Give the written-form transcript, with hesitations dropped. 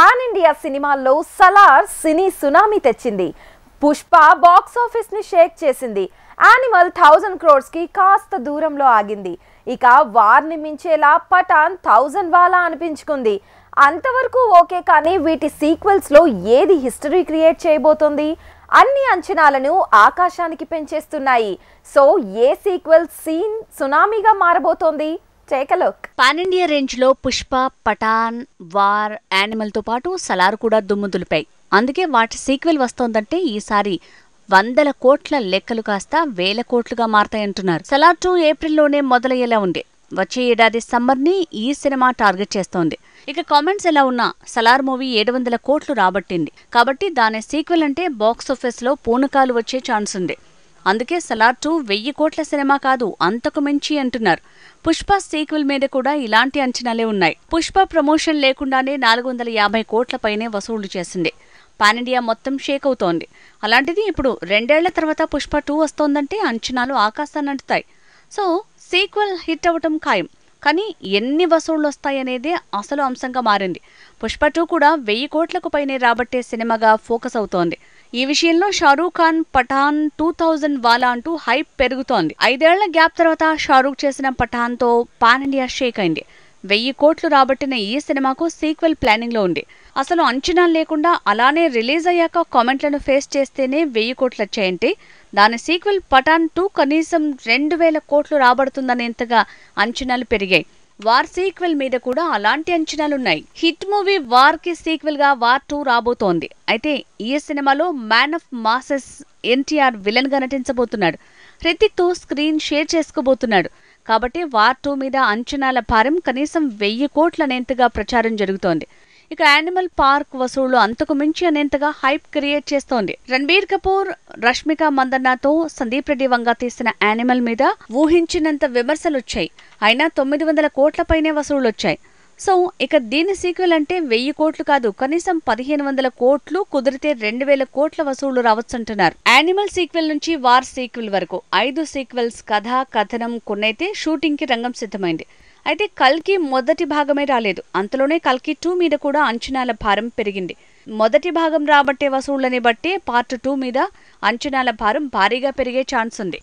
Pan India సినిమాల్లో సలార్ సినీ tsunami తెచ్చింది. Pushpa box office ని షేక్ చేసింది. యానిమల్ 1000 crores కి కాస్త దూరంలో ఆగింది. ఇక వార్ని మించేలా పఠాన్ 1000 వాలా అనిపించుకుంది. అంతవరకు ఓకే, కానీ వీటి సీక్వెల్స్ లో ఏది హిస్టరీ క్రియేట్ చేయబోతోంది? అన్ని అంచనాలను ఆకాశానికి పెంచేస్తున్నాయి. సో ఏ సీక్వెల్ సీన్ సునామీగా మారబోతోంది? Take a look. Pan India range లో పుష్ప, పఠాన్, వార్, యానిమల్ తో పాటు సలార్ కూడా దుమ్ము దులిపాయి. అందుకే వాటి సీక్వెల్ వస్తోందంటే ఈసారి 100 కోట్ల లెక్కలు కాస్త 1000 కోట్లుగా మారతాయంటున్నారు. సలార్ 2 ఏప్రిల్లోనే మొదలయ్యేలా ఉంది. వచ్చే ఏడాది సమ్మర్ ని ఈ సినిమా టార్గెట్ చేస్తోంది. ఇక కామెంట్స్ ఎలా ఉన్నా సలార్ మూవీ 700 కోట్లు రాబట్టింది కాబట్టి దాని సీక్వెల్ అంటే బాక్సాఫీస్ లో పూనకాలు వచ్చే ఛాన్స్ ఉంది. అందుకే సలార్ 2 1000 కోట్ల సినిమా కాదు, అంతకు మించి అంటున్నారు. పుష్ప సీక్వెల్ మీద కూడా ఇలాంటి అంచనాలే ఉన్నాయి. పుష్ప ప్రమోషన్ లేకుండానే 450 కోట్ల పైనే వసూళ్లు చేసింది. పాన్ ఇండియా మొత్తం షేక్ అవుతోంది. అలాంటిది ఇప్పుడు 2 ఏళ్ల తర్వాత పుష్ప 2 వస్తోందంటే అంచనాలు ఆకాశాన్ని అంటుతాయి. సో సీక్వెల్ హిట్ అవ్వటం ఖాయం. కానీ ఎన్ని వసూళ్లు వస్తాయనేదే అసలు అంశంగా మారింది. పుష్ప 2 కూడా 1000 కోట్లకు పైనే రాబట్టే సినిమాగా ఫోకస్ అవుతోంది. ఈ విషయంలో షారూఖ్ ఖాన్ పఠాన్ 2000 వాలా అంటూ హైప్ పెరుగుతోంది. 5 ఏళ్ల గ్యాప్ తర్వాత షారూఖ్ చేసిన పఠాన్ తో పాన్ ఇండియా షేక్ అయింది. 1000 కోట్లు రాబట్టిన ఈ సినిమాకు సీక్వెల్ ప్లానింగ్ లో ఉంది. అసలు అంచనాలు లేకుండా అలానే రిలీజ్ అయ్యాక కామెంట్లను ఫేస్ చేస్తేనే 1000 కోట్లు వచ్చాయంటే దాని సీక్వెల్ పఠాన్ 2 కనీసం 2000 కోట్లు రాబడుతుందనేంతగా అంచనాలు పెరిగాయి. వార్ సీక్వెల్ మీద కూడా అలాంటి అంచనాలున్నాయి. హిట్ మూవీ వార్ కి సీక్వెల్ గా వార్ 2 రాబోతోంది. అయితే ఈ సినిమాలో man of masses NTR villain గా నటించబోతున్నాడు. హృతిక్ తో స్క్రీన్ షేర్ చేసుకోబోతున్నాడు. కాబట్టి వార్ 2 మీద అంచనాల భారం కనీసం 1000 కోట్లు అనేంతగా ప్రచారం జరుగుతోంది. ఇక యానిమల్ పార్క్ వసూళ్లు అంతకు మించి అనేంతగా హైప్ క్రియేట్ చేస్తోంది. రణబీర్ కపూర్, రష్మిక మందన్నతో సందీప్ రెడ్డి వంగ తీసిన యానిమల్ మీద ఊహించినంత విమర్శలొచ్చాయి. అయినా 900 కోట్ల పైనే వసూళ్లొచ్చాయి. సో ఇక దీని సీక్వెల్ అంటే 1000 కోట్లు కాదు, కనీసం 1500 కోట్లు, కుదిరితే 2000 కోట్ల వసూళ్లు రావచ్చంటున్నారు. యానిమల్ సీక్వెల్ నుంచి వార్ సీక్వెల్ వరకు 5 సీక్వెల్స్ కథ, కథనం కొన్నైతే షూటింగ్ కి రంగం సిద్ధమైంది. అయితే కల్కి మొదటి భాగమే రాలేదు. అంతలోనే కల్కి 2 మీద కూడా అంచనాల భారం పెరిగింది. మొదటి భాగం రాబట్టే వసూళ్లని బట్టే పార్ట్ 2 మీద అంచనాల భారం భారీగా పెరిగే ఛాన్స్ ఉంది.